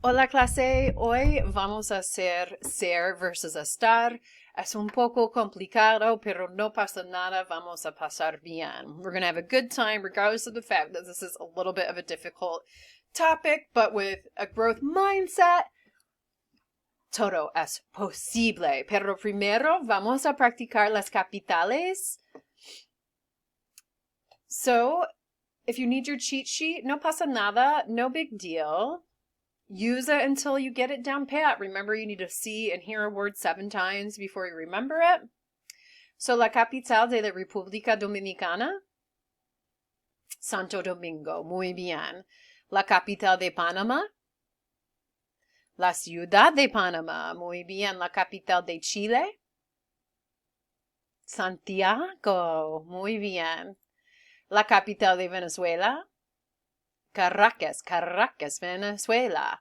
Hola clase, hoy vamos a hacer ser versus estar. Es un poco complicado, pero no pasa nada, vamos a pasar bien. We're going to have a good time regardless of the fact that this is a little bit of a difficult topic, but with a growth mindset, todo es posible. Pero primero vamos a practicar las capitales. So, if you need your cheat sheet, no pasa nada, no big deal. Use it until you get it down pat. Remember, you need to see and hear a word 7 times before you remember it. So, la capital de la República Dominicana, Santo Domingo. Muy bien. La capital de Panamá, la ciudad de Panamá. Muy bien. La capital de Chile, Santiago. Muy bien. La capital de Venezuela, Caracas, Caracas, Venezuela.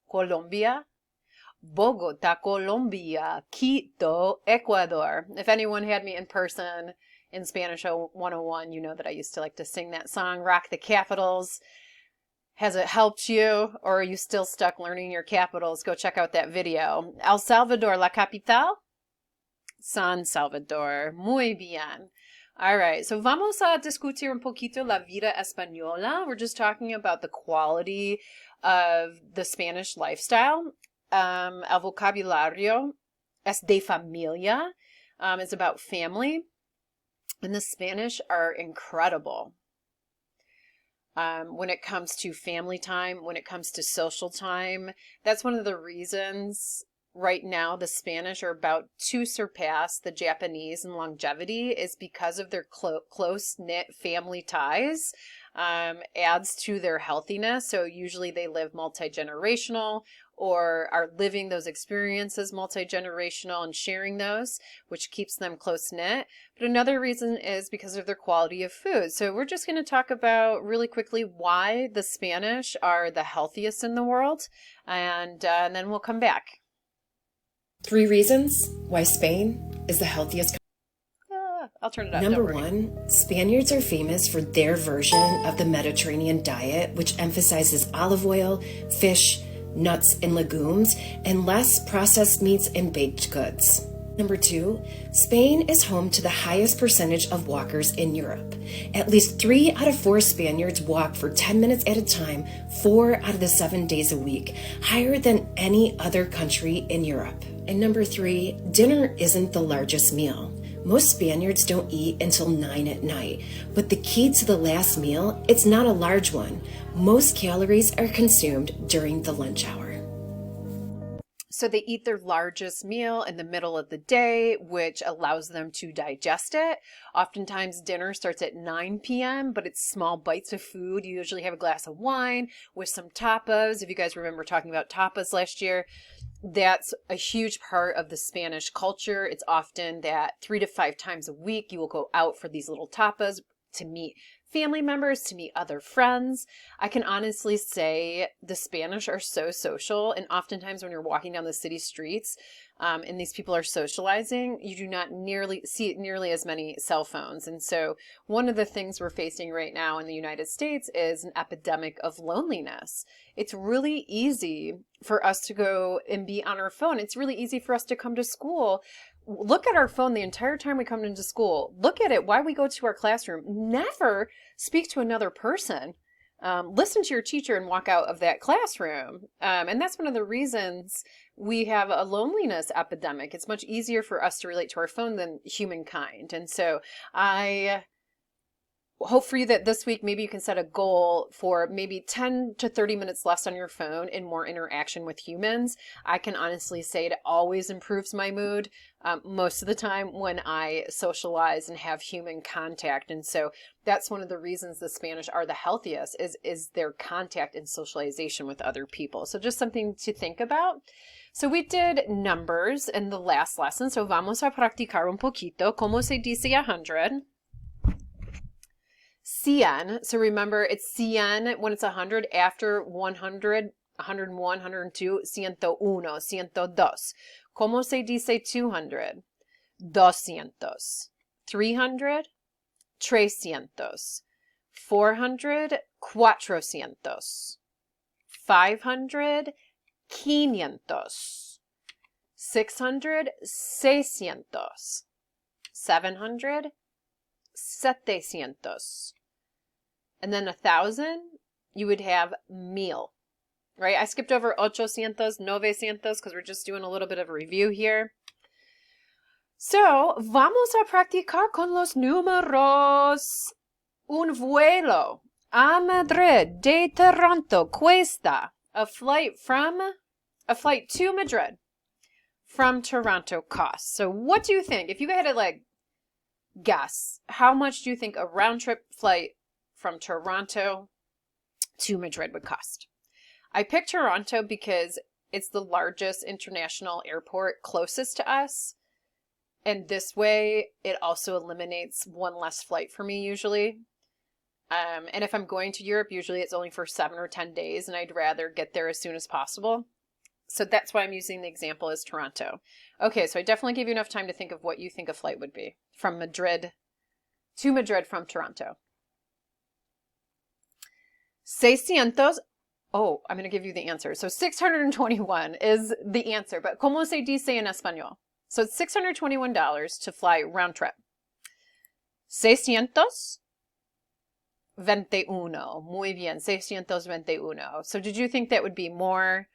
Colombia, Bogota, Colombia. Quito, Ecuador. If anyone had me in person in Spanish 101, you know that I used to like to sing that song, Rock the Capitals. Has it helped you, or are you still stuck learning your capitals? Go check out that video. El Salvador, la capital? San Salvador. Muy bien. All right, so vamos a discutir un poquito la vida española. We're just talking about the quality of the Spanish lifestyle. El vocabulario es de familia. It's about family. And the Spanish are incredible. When it comes to family time, when it comes to social time, that's one of the reasons right now the Spanish are about to surpass the Japanese in longevity is because of their close-knit family ties. Adds to their healthiness. So usually they live multi-generational or are living those experiences multi-generational and sharing those, which keeps them close-knit. But another reason is because of their quality of food. So we're just going to talk about really quickly why the Spanish are the healthiest in the world, and then we'll come back. 3 reasons why Spain is the healthiest. I'll turn it up. Number 1, Spaniards are famous for their version of the Mediterranean diet, which emphasizes olive oil, fish, nuts, and legumes, and less processed meats and baked goods. Number 2, Spain is home to the highest percentage of walkers in Europe. At least 3 out of 4 Spaniards walk for 10 minutes at a time, 4 out of the 7 days a week, higher than any other country in Europe. And number 3, dinner isn't the largest meal. Most Spaniards don't eat until 9 at night, but the key to the last meal, it's not a large one. Most calories are consumed during the lunch hour. So they eat their largest meal in the middle of the day, which allows them to digest it. Oftentimes dinner starts at 9 p.m., but it's small bites of food. You usually have a glass of wine with some tapas. If you guys remember talking about tapas last year, that's a huge part of the Spanish culture. It's often that 3 to 5 times a week you will go out for these little tapas to meet family members, to meet other friends. I can honestly say the Spanish are so social, and oftentimes when you're walking down the city streets and these people are socializing, you do not see nearly as many cell phones. And so one of the things we're facing right now in the United States is an epidemic of loneliness. It's really easy for us to go and be on our phone. It's really easy for us to come to school, look at our phone the entire time we come into school, look at it while we go to our classroom, never speak to another person, listen to your teacher and walk out of that classroom. And that's one of the reasons we have a loneliness epidemic. It's much easier for us to relate to our phone than humankind. And so I hope for you that this week, maybe you can set a goal for maybe 10 to 30 minutes less on your phone and more interaction with humans. I can honestly say it always improves my mood most of the time when I socialize and have human contact. And so that's one of the reasons the Spanish are the healthiest is their contact and socialization with other people. So just something to think about. So we did numbers in the last lesson. So vamos a practicar un poquito. ¿Cómo se dice 100? Cien, so remember it's cien when it's 100, after 100, 101, 102, ciento uno, ciento dos. ¿Cómo se dice 200? Doscientos. 300, trescientos. 400, cuatrocientos. 500, 500. 600, 600. 700, 700. And then 1,000, you would have mil, right? I skipped over 800, 900 because we're just doing a little bit of a review here. So, vamos a practicar con los números. Un vuelo a Madrid de Toronto cuesta a flight to Madrid from Toronto costs. So what do you think? If you had to guess, how much do you think a round trip flight from Toronto to Madrid would cost? I picked Toronto because it's the largest international airport closest to us. And this way, it also eliminates one less flight for me usually. And if I'm going to Europe, usually it's only for 7 or 10 days, and I'd rather get there as soon as possible. So that's why I'm using the example as Toronto. Okay, so I definitely gave you enough time to think of what you think a flight would be from Madrid to Madrid from Toronto. 600. Oh, I'm going to give you the answer. So 621 is the answer, but ¿cómo se dice en español? So it's $621 to fly round trip. 621. Muy bien, 621. So did you think that would be more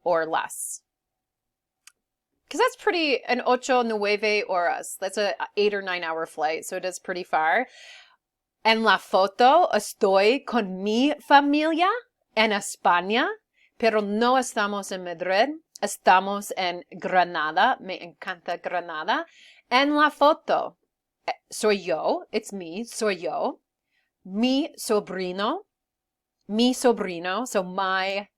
or less? Because that's pretty, an 8-9 horas. That's a 8 or 9 hour flight, so it is pretty far. En la foto estoy con mi familia en España, pero no estamos en Madrid, estamos en Granada. Me encanta Granada. En la foto soy yo, it's me, soy yo. Mi sobrino, so my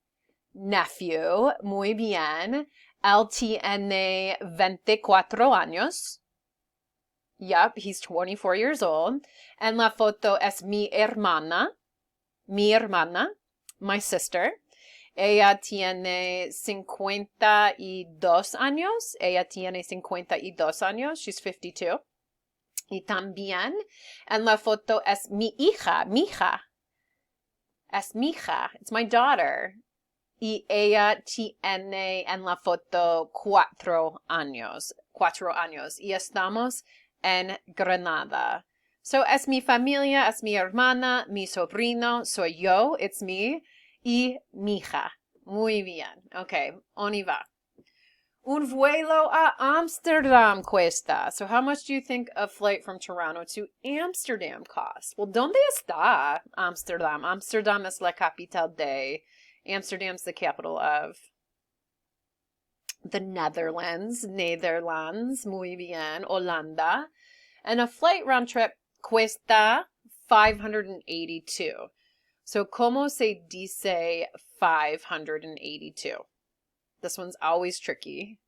nephew, muy bien. Él tiene 24 años. Yep, he's 24 years old. En la foto es mi hermana, my sister. Ella tiene 52 años. She's 52. Y también en la foto es mi hija. Es mi hija. It's my daughter. Y ella tiene en la foto 4 años. Y estamos en Granada. So, es mi familia, es mi hermana, mi sobrino, soy yo, it's me, y mi hija. Muy bien. Okay, on y va. Un vuelo a Amsterdam cuesta. So how much do you think a flight from Toronto to Amsterdam costs? Well, ¿dónde está Amsterdam? Amsterdam es la capital de. Amsterdam's the capital of the Netherlands. Muy bien. Holanda. And a flight round trip cuesta 582. So, ¿cómo se dice 582? This one's always tricky.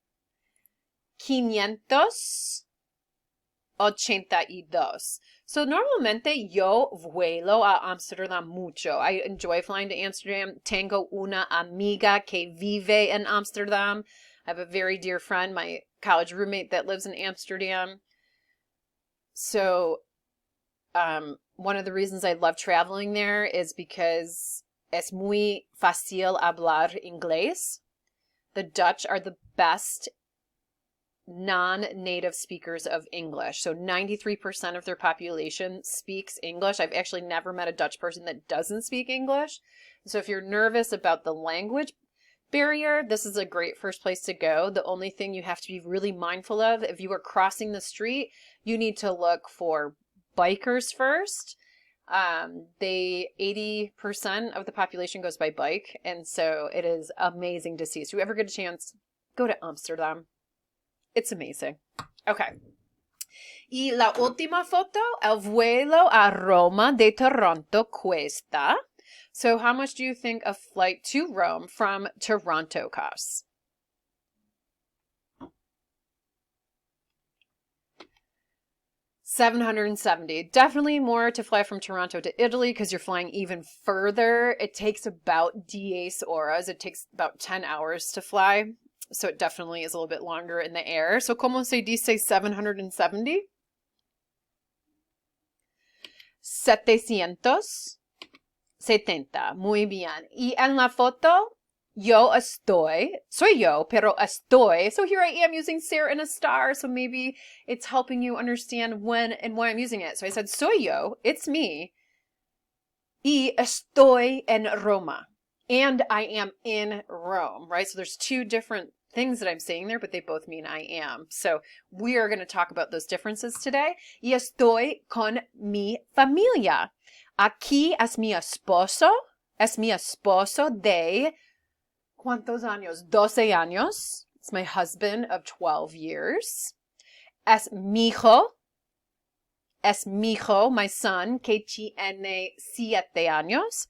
582. So normalmente yo vuelo a Amsterdam mucho. I enjoy flying to Amsterdam. Tengo una amiga que vive en Amsterdam. I have a very dear friend, my college roommate that lives in Amsterdam. So one of the reasons I love traveling there is because es muy fácil hablar inglés. The Dutch are the best non-native speakers of English. So 93% of their population speaks English. I've actually never met a Dutch person that doesn't speak English. So if you're nervous about the language barrier, this is a great first place to go. The only thing you have to be really mindful of, if you are crossing the street, you need to look for bikers first. 80% of the population goes by bike, and so it is amazing to see. So if you ever get a chance, go to Amsterdam. It's amazing. Okay. Y la última foto, el vuelo a Roma de Toronto cuesta. So how much do you think a flight to Rome from Toronto costs? $770. Definitely more to fly from Toronto to Italy because you're flying even further. It takes about 10 horas. It takes about 10 hours to fly. So it definitely is a little bit longer in the air. So ¿cómo se dice 770? 770. Muy bien. Y en la foto, Yo estoy. Soy yo, pero estoy. So here I am using ser and estar. So maybe it's helping you understand when and why I'm using it. So I said soy yo, it's me. Y estoy en Roma. And I am in Rome, right? So there's two different things that I'm saying there, but they both mean I am. So we are going to talk about those differences today. Y estoy con mi familia. Aquí es mi esposo. Es mi esposo de ¿cuántos años? 12 años. It's my husband of 12 years. Es mi hijo. Es mi hijo, my son, que tiene 7 años.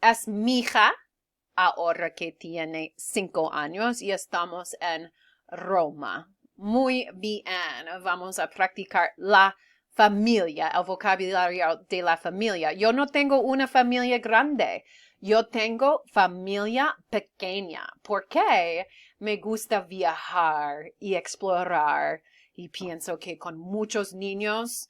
Es mi hija, ahora que tiene 5 años. Y estamos en Roma. Muy bien. Vamos a practicar la familia, el vocabulario de la familia. Yo no tengo una familia grande. Yo tengo familia pequeña. ¿Por qué? Me gusta viajar y explorar. Y pienso que con muchos niños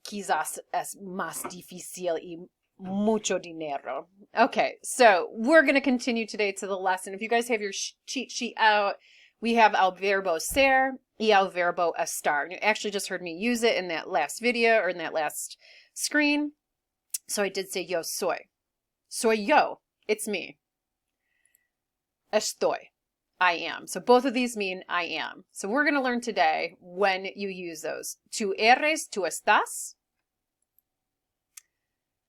quizás es más difícil y mucho dinero. Okay, so we're going to continue today to the lesson. If you guys have your cheat sheet out, we have el verbo ser y el verbo estar. You actually just heard me use it in that last video or in that last screen. So I did say yo soy. Soy yo. It's me. Estoy. I am. So both of these mean I am. So we're going to learn today when you use those. Tú eres, tú estás.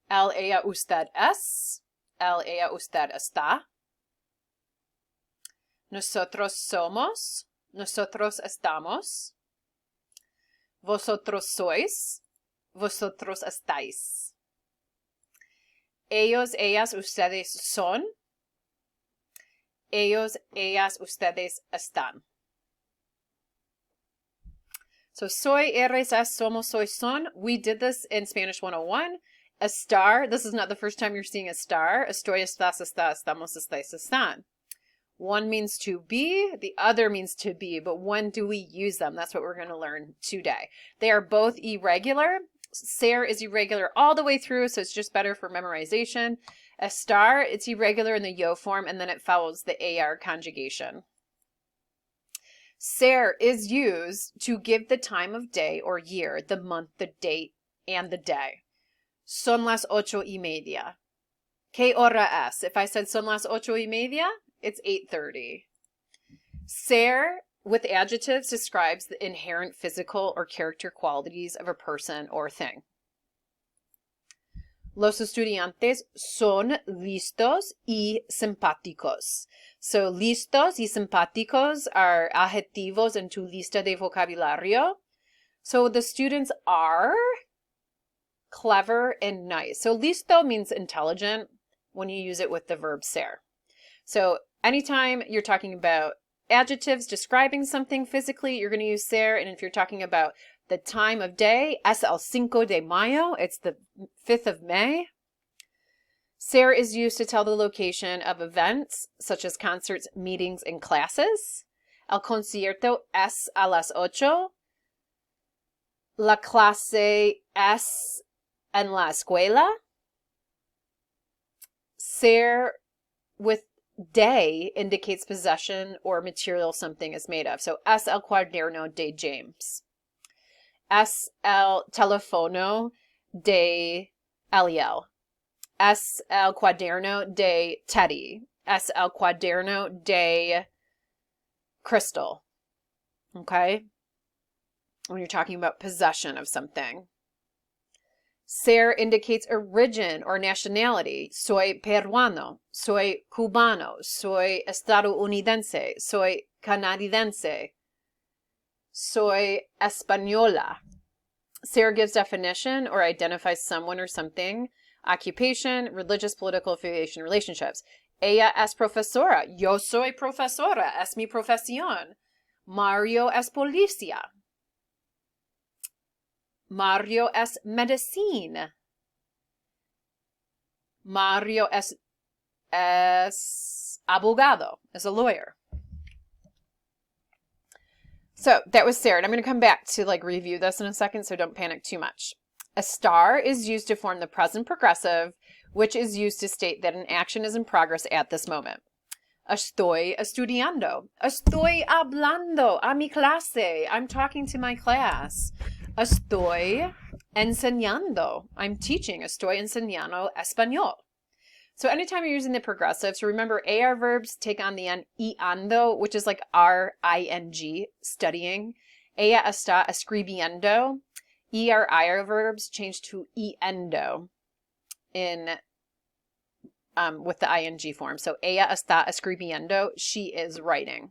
Él, ella, usted es. Él, ella, usted está. Nosotros somos. Nosotros estamos. Vosotros sois. Vosotros estáis. Ellos, ellas, ustedes son. Ellos, ellas, ustedes están. So soy, eres, es, somos, soy, son. We did this in Spanish 101. Estar, this is not the first time you're seeing estar. Estoy, estás, está, estamos, estáis, están. One means to be, the other means to be, but when do we use them? That's what we're going to learn today. They are both irregular. Ser is irregular all the way through, so it's just better for memorization. Estar, it's irregular in the yo form, and then it follows the AR conjugation. Ser is used to give the time of day or year, the month, the date, and the day. Son las 8:30. ¿Qué hora es? If I said son las 8:30, it's 8:30. Ser, with adjectives, describes the inherent physical or character qualities of a person or thing. Los estudiantes son listos y simpáticos. So, listos y simpáticos are adjetivos en tu lista de vocabulario. So, the students are clever and nice. So, listo means intelligent when you use it with the verb ser. So, anytime you're talking about adjectives describing something physically, you're going to use ser. And if you're talking about the time of day, es el 5 de mayo, it's the 5th of May. Ser is used to tell the location of events, such as concerts, meetings, and classes. El concierto es a las 8. La clase es en la escuela. Ser with day indicates possession or material something is made of. So, es el cuaderno de James. Es el teléfono de Eliel. Es el cuaderno de Teddy. Es el cuaderno de Crystal. Okay? When you're talking about possession of something. Ser indicates origin or nationality. Soy peruano. Soy cubano. Soy estadounidense. Soy canadiense. Soy española. Ser gives definition or identifies someone or something. Occupation, religious, political affiliation, relationships. Ella es profesora. Yo soy profesora. Es mi profesión. Mario es policía. Mario es medicina. Mario es abogado, is a lawyer. So that was Sarah. And I'm going to come back to review this in a second, so don't panic too much. Estar is used to form the present progressive which is used to state that an action is in progress at this moment. Estoy estudiando. Estoy hablando a mi clase. I'm talking to my class. Estoy enseñando. I'm teaching. Estoy enseñando español. So anytime you're using the progressive, so remember AR verbs take on the end iando, which is like R-I-N-G, studying. Ella está escribiendo. ER-IR verbs change to iendo in with the ing form. So ella está escribiendo, she is writing.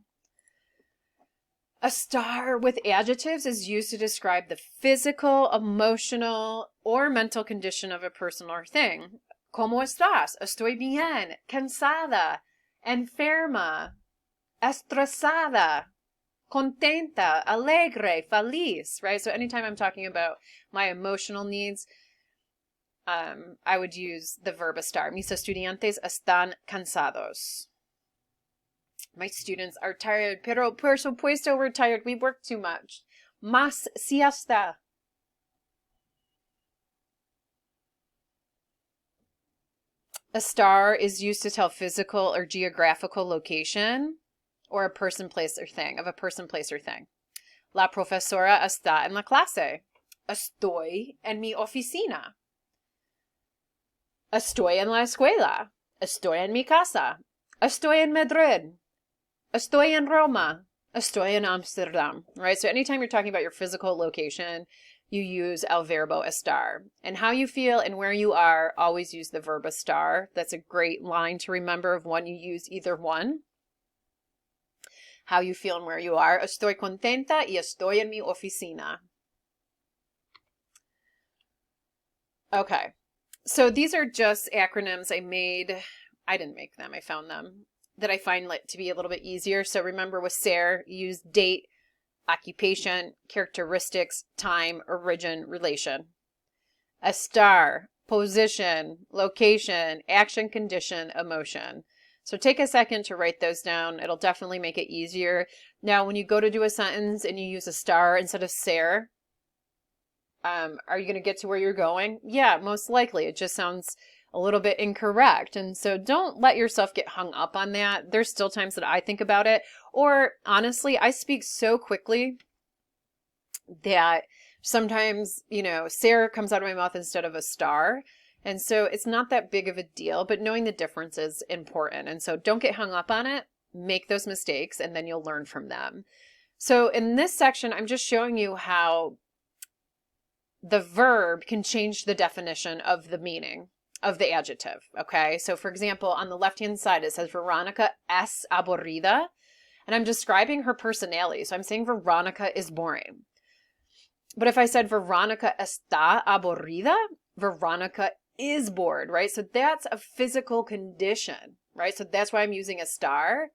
Estar with adjectives is used to describe the physical, emotional, or mental condition of a person or thing. ¿Cómo estás? Estoy bien. Cansada. Enferma. Estresada. Contenta. Alegre. Feliz. Right? So anytime I'm talking about my emotional needs, I would use the verb estar. Mis estudiantes están cansados. My students are tired, pero por supuesto we're tired. We work too much. Más siesta. Estar is used to tell physical or geographical location or a person, place, or thing, of a person, place, or thing. La profesora está en la clase. Estoy en mi oficina. Estoy en la escuela. Estoy en mi casa. Estoy en Madrid. Estoy en Roma. Estoy en Amsterdam. Right? So anytime you're talking about your physical location, you use el verbo estar. And how you feel and where you are, always use the verb estar. That's a great line to remember of when you use either one. How you feel and where you are. Estoy contenta y estoy en mi oficina. Okay. So these are just acronyms I made. I didn't make them. I found them that I find to be a little bit easier. So remember with ser, use date, occupation, characteristics, time, origin, relation. Estar, position, location, action, condition, emotion. So take a second to write those down. It'll definitely make it easier. Now, when you go to do a sentence and you use estar instead of ser, are you going to get to where you're going? Yeah, most likely. It just sounds a little bit incorrect. And so don't let yourself get hung up on that. There's still times that I think about it. Or honestly, I speak so quickly that sometimes, ser comes out of my mouth instead of a star. And so it's not that big of a deal, but knowing the difference is important. And so don't get hung up on it. Make those mistakes and then you'll learn from them. So in this section, I'm just showing you how the verb can change the definition of the meaning of the adjective, okay? So for example, on the left-hand side, it says Veronica es aburrida, and I'm describing her personality. So I'm saying Veronica is boring. But if I said Veronica está aburrida, Veronica is bored, right? So that's a physical condition, right? So that's why I'm using estar.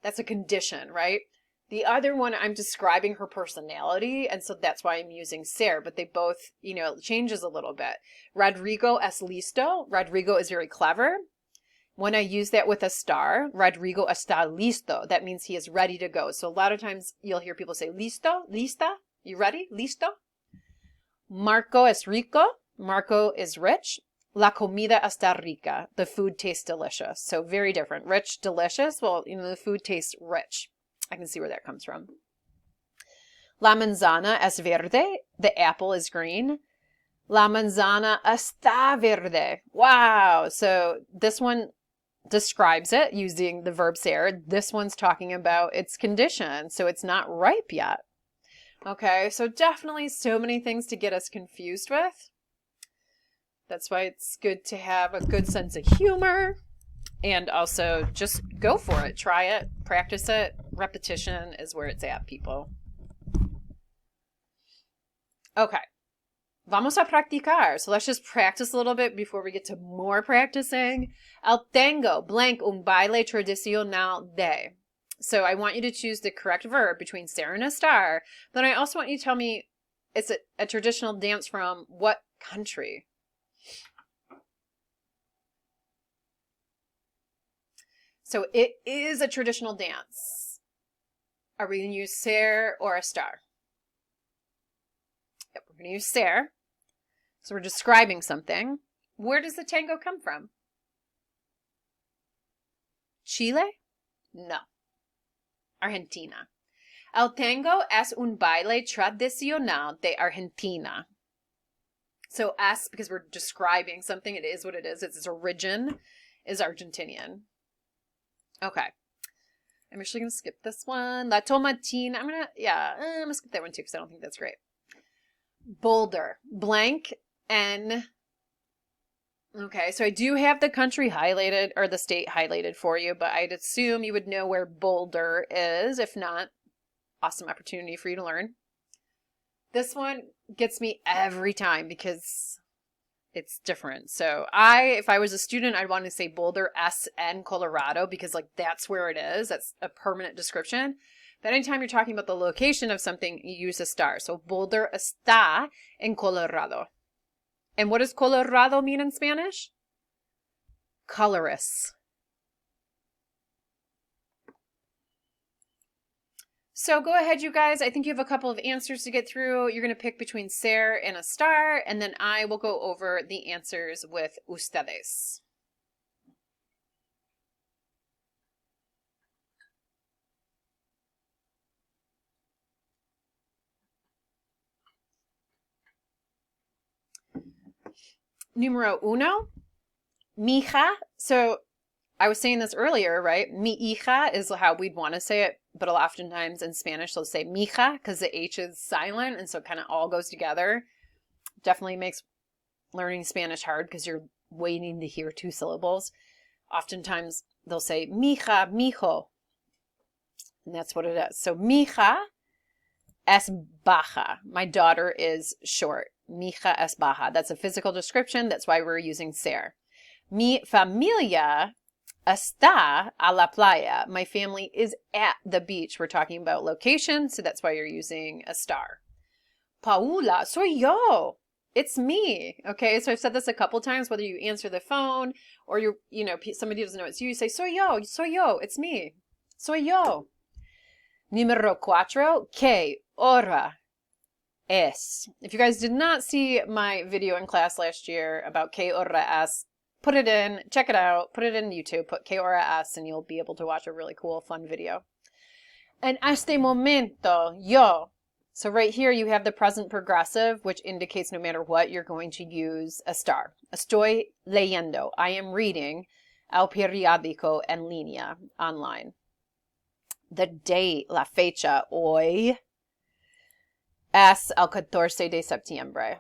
That's a condition, right? The other one, I'm describing her personality, and so that's why I'm using ser, but they both, changes a little bit. Rodrigo es listo. Rodrigo is very clever. When I use that with estar, Rodrigo está listo. That means he is ready to go. So a lot of times you'll hear people say, listo, lista, you ready, listo? Marco es rico. Marco is rich. La comida está rica. The food tastes delicious. So very different. Rich, delicious. Well, the food tastes rich. I can see where that comes from. La manzana es verde. The apple is green. La manzana está verde. Wow. So this one describes it using the verb ser. This one's talking about its condition. So it's not ripe yet. Okay. So definitely so many things to get us confused with. That's why it's good to have a good sense of humor. And also just go for it. Try it. Practice it. Repetition is where it's at, people. Okay. Vamos a practicar. So let's just practice a little bit before we get to more practicing. El tengo blank un baile tradicional de. So I want you to choose the correct verb between ser and estar. Then I also want you to tell me it's a traditional dance from what country? So it is a traditional dance. Are we going to use ser or estar? Yep, we're going to use ser. So we're describing something. Where does the tango come from? Chile? No. Argentina. El tango es un baile tradicional de Argentina. So es, because we're describing something, it is what it is. Its origin is Argentinian. Okay. I'm actually going to skip this one. La Tomatina. I'm going to skip that one too because I don't think that's great. Boulder. Blank N. Okay, so I do have the country highlighted, or the state highlighted for you, but I'd assume you would know where Boulder is. If not, awesome opportunity for you to learn. This one gets me every time because it's different. So if I was a student, I'd want to say Boulder, SN, Colorado, because like that's where it is. That's a permanent description. But anytime you're talking about the location of something, you use Estar. So Boulder está en Colorado. And what does Colorado mean in Spanish? Colorous. So go ahead, you guys. I think you have a couple of answers to get through. You're going to pick between ser and estar, and then I will go over the answers with ustedes. Número uno, mija. So I was saying this earlier, right? Mi hija is how we'd want to say it, but oftentimes in Spanish they'll say mija because the H is silent, and so it kind of all goes together. Definitely makes learning Spanish hard because you're waiting to hear two syllables. Oftentimes they'll say mija, mijo, and that's what it is. So mija es baja. My daughter is short. Mija es baja. That's a physical description. That's why we're using ser. Mi familia está a la playa. My family is at the beach. We're talking about location, so that's why you're using estar. Paula, soy yo. It's me. Okay, so I've said this a couple times, whether you answer the phone or somebody doesn't know it's you say, soy yo, it's me. Soy yo. Número cuatro, ¿qué hora es? If you guys did not see my video in class last year about ¿qué hora es? Put it in, check it out, put it in YouTube, put ¿qué hora es? And you'll be able to watch a really cool, fun video. En este momento, yo. So right here you have the present progressive, which indicates no matter what, you're going to use estar. Estoy leyendo. I am reading el periódico en línea, online. The date, la fecha, hoy, es el 14 de septiembre.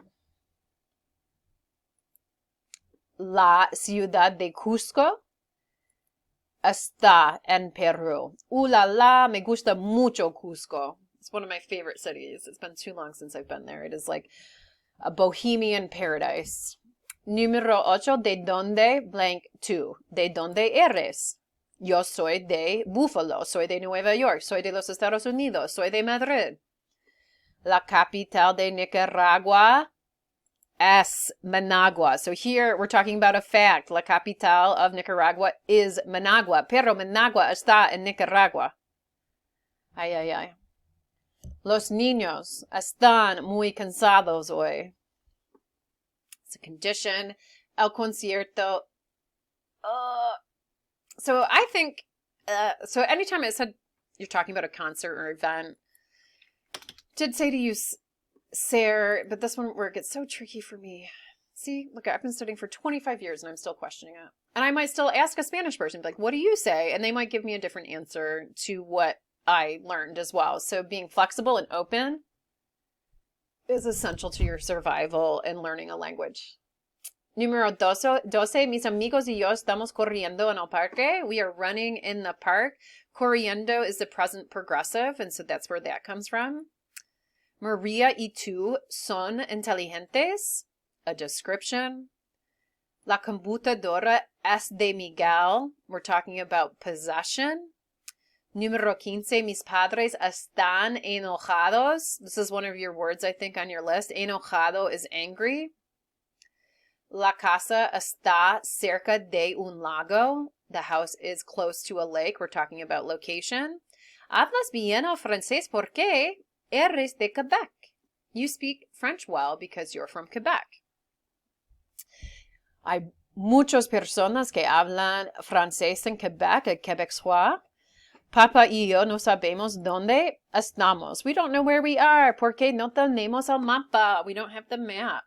La ciudad de Cusco está en Perú. La, me gusta mucho Cusco. It's one of my favorite cities. It's been too long since I've been there. It is like a bohemian paradise. Número 8, ¿de dónde blank tú? ¿De dónde eres? Yo soy de Buffalo. Soy de Nueva York. Soy de los Estados Unidos. Soy de Madrid. La capital de Nicaragua es Managua. So here we're talking about a fact. La capital of Nicaragua is Managua. Pero Managua está en Nicaragua. Ay, ay, ay. Los niños están muy cansados hoy. It's a condition. El concierto. So I think, so anytime it said you're talking about a concert or event, did say to use ser, but this one where it gets so tricky for me. See, look, I've been studying for 25 years and I'm still questioning it. And I might still ask a Spanish person, like, what do you say? And they might give me a different answer to what I learned as well. So being flexible and open is essential to your survival in learning a language. Número 12, mis amigos y yo estamos corriendo en el parque. We are running in the park. Corriendo is the present progressive, and so that's where that comes from. Maria y tú son inteligentes. A description. La computadora es de Miguel. We're talking about possession. Número 15, mis padres están enojados. This is one of your words, I think, on your list. Enojado is angry. La casa está cerca de un lago. The house is close to a lake. We're talking about location. Hablas bien el francés porque eres de Quebec. You speak French well because you're from Quebec. Hay muchas personas que hablan francés en Quebec, el québécois. Papa y yo no sabemos dónde estamos. We don't know where we are porque no tenemos el mapa. We don't have the map.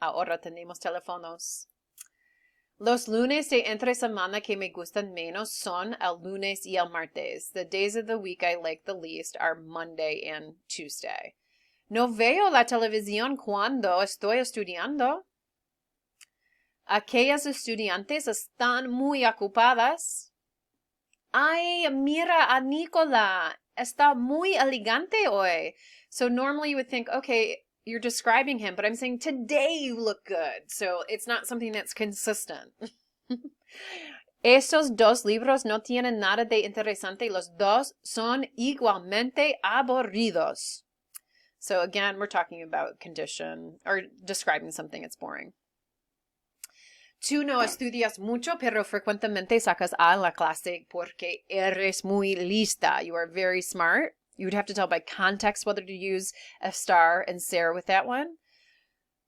Ahora tenemos teléfonos. Los lunes de entre semana que me gustan menos son el lunes y el martes. The days of the week I like the least are Monday and Tuesday. No veo la televisión cuando estoy estudiando. Aquellas estudiantes están muy ocupadas. Ay, mira a Nicola. Está muy elegante hoy. So normally you would think, okay, you're describing him, but I'm saying today you look good. So it's not something that's consistent. Estos dos libros no tienen nada de interesante. Los dos son igualmente aburridos. So again, we're talking about condition or describing something that's boring. Tú no estudias mucho, pero frecuentemente sacas A en la clase porque eres muy lista. You are very smart. You would have to tell by context whether to use Estar and ser with that one.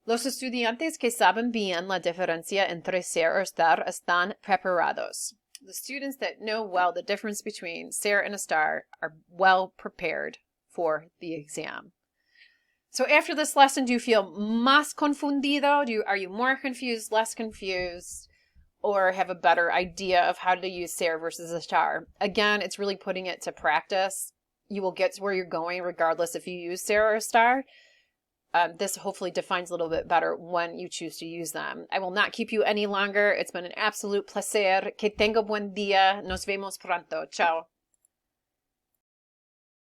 Los estudiantes que saben bien la diferencia entre ser o estar están preparados. The students that know well the difference between ser and estar are well prepared for the exam. So after this lesson, do you feel más confundido? Are you more confused, less confused, or have a better idea of how to use ser versus estar? Again, it's really putting it to practice. You will get to where you're going regardless if you use ser or estar. This hopefully defines a little bit better when you choose to use them. I will not keep you any longer. It's been an absolute placer. Que tenga buen día. Nos vemos pronto. Ciao.